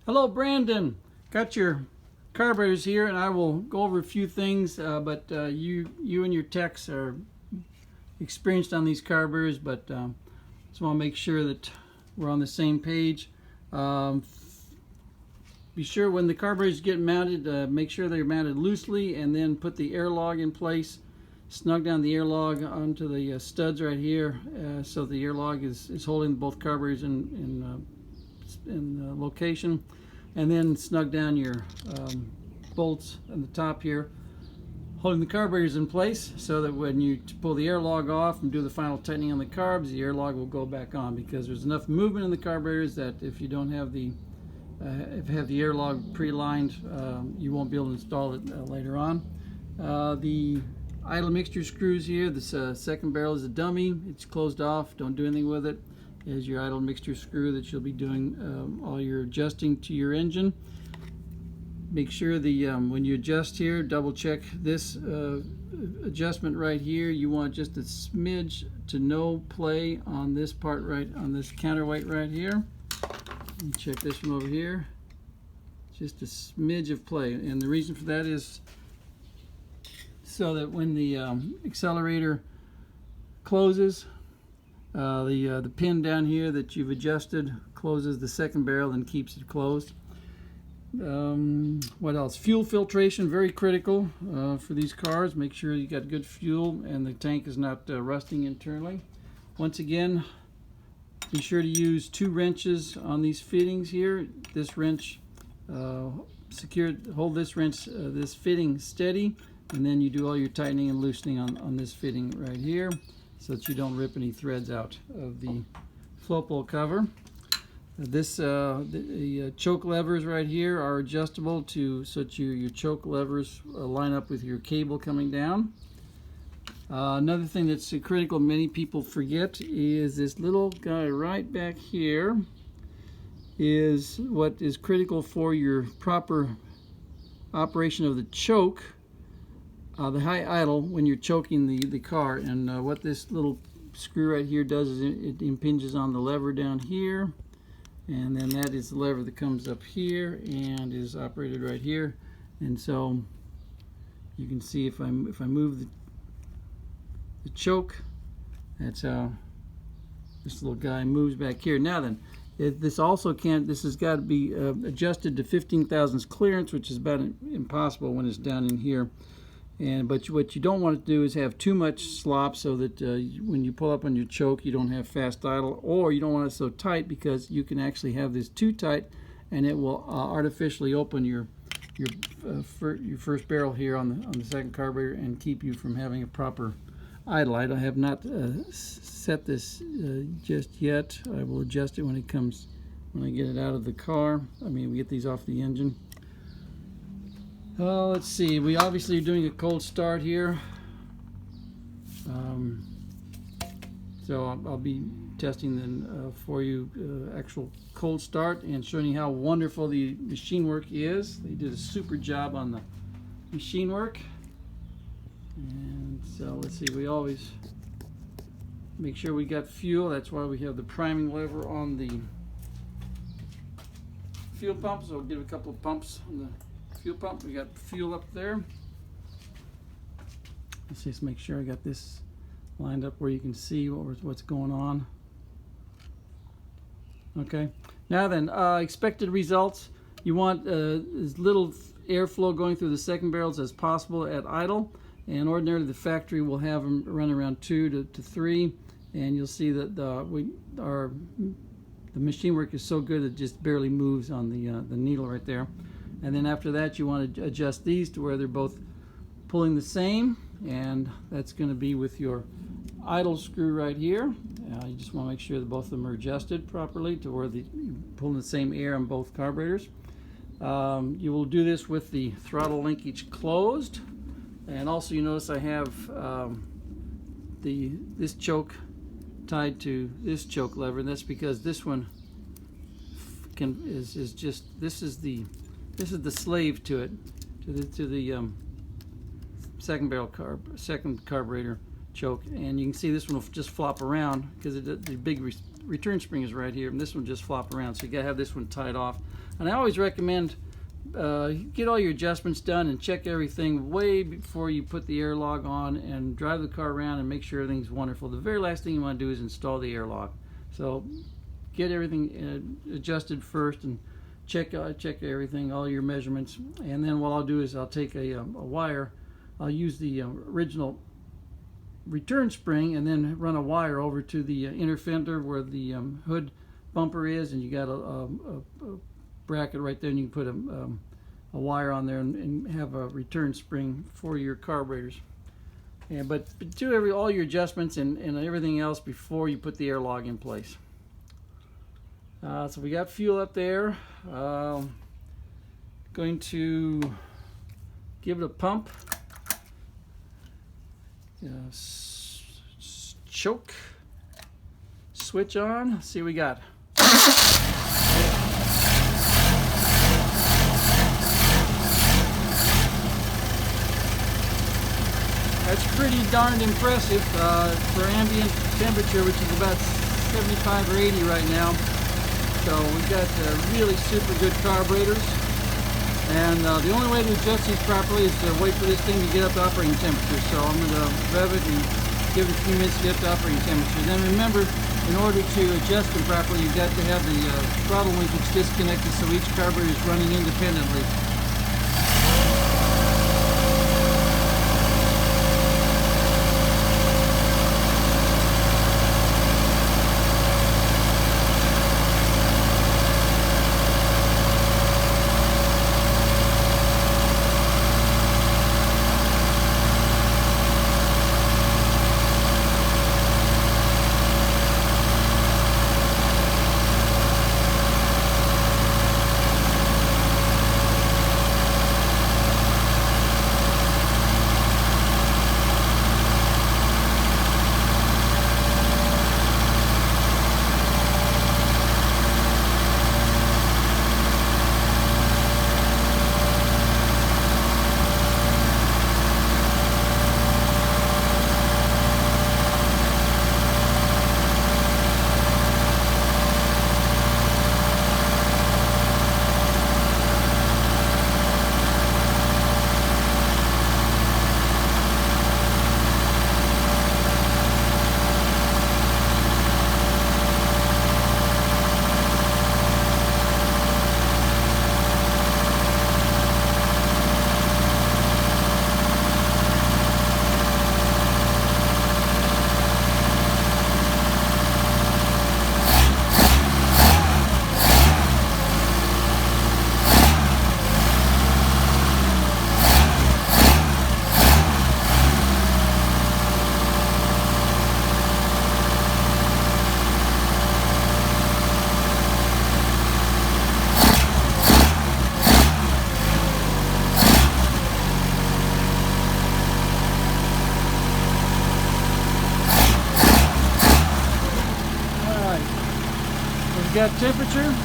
Hello, Brandon. Got your carburetors here, and I will go over a few things. But you and your techs are experienced on these carburetors, but just want to make sure that we're on the same page. Be sure when the carburetors get mounted, make sure they're mounted loosely, and then put the air log in place. Snug down the air log onto the studs right here, so the air log is holding both carburetors in location, and then snug down your bolts on the top here, holding the carburetors in place so that when you pull the air log off and do the final tightening on the carbs, the air log will go back on, because there's enough movement in the carburetors that if you don't have the air log pre-lined, you won't be able to install it later on. The idle mixture screws here, this second barrel is a dummy. It's closed off, don't do anything with it. Is your idle mixture screw that you'll be doing all your adjusting to your engine. Make sure the when you adjust here, double check this adjustment right here. You want just a smidge to no play on this part, right on this counterweight right here. And check this one over here, just a smidge of play, and the reason for that is so that when the accelerator closes, the pin down here that you've adjusted closes the second barrel and keeps it closed. What else? Fuel filtration, very critical for these cars. Make sure you got good fuel and the tank is not rusting internally. Once again, be sure to use 2 wrenches on these fittings here. This wrench hold this wrench, this fitting steady, and then you do all your tightening and loosening on this fitting right here, so that you don't rip any threads out of the flow pole cover. The choke levers right here are adjustable so that your choke levers line up with your cable coming down. Another thing that's critical, many people forget, is this little guy right back here is what is critical for your proper operation of the choke. The high idle when you're choking the car, and what this little screw right here does is it impinges on the lever down here, and then that is the lever that comes up here and is operated right here. And so you can see if I move the choke, that's how this little guy moves back here. Now then, this has got to be adjusted to 15 thousandths clearance, which is about impossible when it's down in here. But what you don't want to do is have too much slop, so that when you pull up on your choke, you don't have fast idle, or you don't want it so tight, because you can actually have this too tight and it will artificially open your first barrel here on the second carburetor and keep you from having a proper idle. I have not set this just yet. I will adjust it when I get it out of the car. We get these off the engine. Let's see, we obviously are doing a cold start here. So I'll be testing then for you actual cold start and showing you how wonderful the machine work is. They did a super job on the machine work. And so let's see, we always make sure we got fuel. That's why we have the priming lever on the fuel pump. So we'll give a couple of pumps on the fuel pump. We got fuel up there. Let's just make sure I got this lined up where you can see what's going on. Okay, now then, expected results. You want as little airflow going through the second barrels as possible at idle, and ordinarily the factory will have them run around 2 to 3, and you'll see that the machine work is so good it just barely moves on the needle right there. And then after that, you want to adjust these to where they're both pulling the same, and that's going to be with your idle screw right here. You just want to make sure that both of them are adjusted properly to where you're pulling the same air on both carburetors. You will do this with the throttle linkage closed, and also you notice I have this choke tied to this choke lever, and that's because this one is the slave to it, to the second carburetor choke, and you can see this one will just flop around because the big return spring is right here, and this one just flop around, so you gotta have this one tied off. And I always recommend get all your adjustments done and check everything way before you put the air lock on and drive the car around and make sure everything's wonderful. The very last thing you want to do is install the air lock. So get everything adjusted first and check everything, all your measurements, and then what I'll do is I'll take a wire. I'll use the original return spring and then run a wire over to the inner fender where the hood bumper is, and you got a bracket right there, and you can put a wire on there and have a return spring for your carburetors. But do all your adjustments and everything else before you put the air lock in place. So we got fuel up there. Going to give it a pump. Choke. Switch on. Let's see what we got. That's pretty darned impressive for ambient temperature, which is about 75 or 80 right now. So we've got really super good carburetors. And the only way to adjust these properly is to wait for this thing to get up to operating temperature. So I'm going to rev it and give it a few minutes to get up to operating temperature. Then remember, in order to adjust them properly, you've got to have the throttle linkage disconnected so each carburetor is running independently. Got temperature.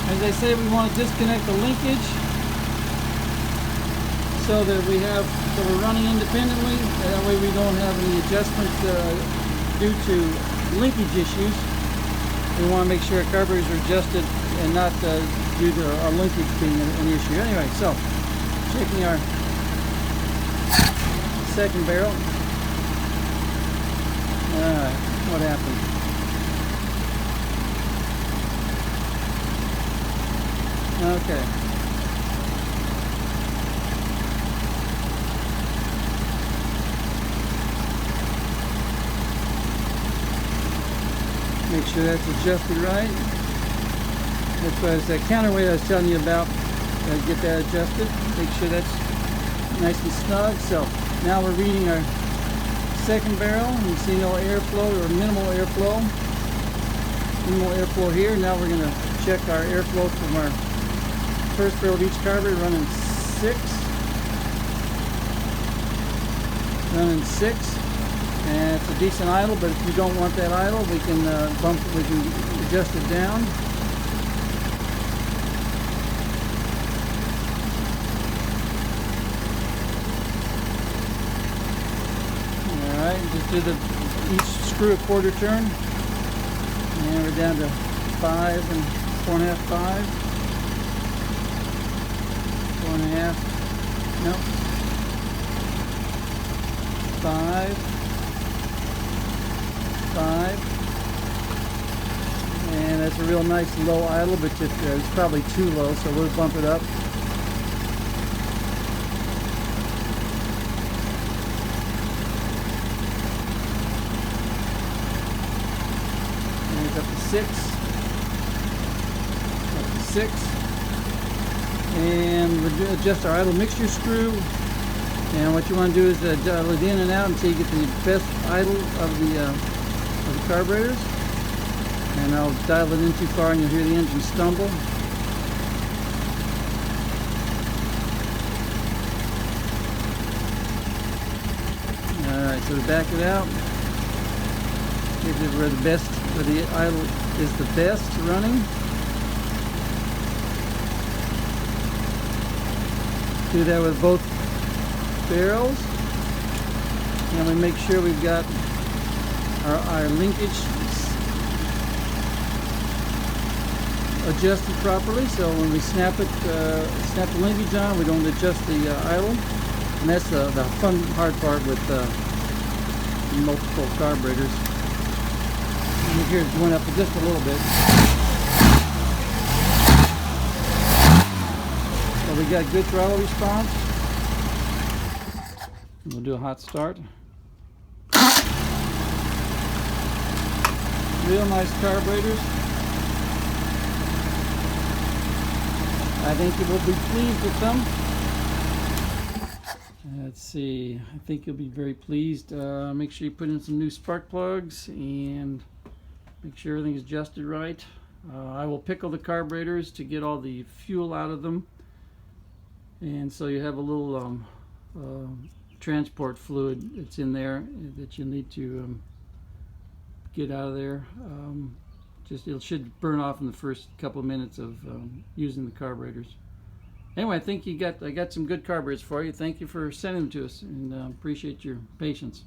As I say, we want to disconnect the linkage so that we're running independently. That way we don't have any adjustments due to linkage issues. We want to make sure our carburetors are adjusted and not due to our linkage being an issue. Anyway, so checking our second barrel. Alright, what happened? Okay. Make sure that's adjusted right. That's why it's that counterweight I was telling you about. Get that adjusted. Make sure that's nice and snug. So now we're reading our second barrel. You see no airflow or minimal airflow. Minimal airflow here. Now we're going to check our airflow from our first barrel of each carburetor, running 6, and it's a decent idle. But if you don't want that idle, we can we can adjust it down. All right, just do each screw a quarter turn, And we're down to 5 and 4.5, 5. 4.5. Nope. 5. 5. And that's a real nice low idle, but it's probably too low, so we'll bump it up. And it's up to 6. Up to 6. And we'll adjust our idle mixture screw. And what you want to do is dial it in and out until you get the best idle of the carburetors. And I'll dial it in too far and you'll hear the engine stumble. Alright, so we back it out. This is where the idle is the best running. Do that with both barrels. And we make sure we've got our linkage adjusted properly, so when we snap the linkage on, we don't adjust the idle, and that's the fun hard part with multiple carburetors. And here it's going up just a little bit. So we got good throttle response. We'll do a hot start. Real nice carburetors. I think you will be pleased with them. Let's see, I think you'll be very pleased. Make sure you put in some new spark plugs and make sure everything is adjusted right. I will pickle the carburetors to get all the fuel out of them, and so you have a little transport fluid that's in there that you need to get out of there. It should burn off in the first couple of minutes of using the carburetors. Anyway, I think I got some good carburetors for you. Thank you for sending them to us, and appreciate your patience.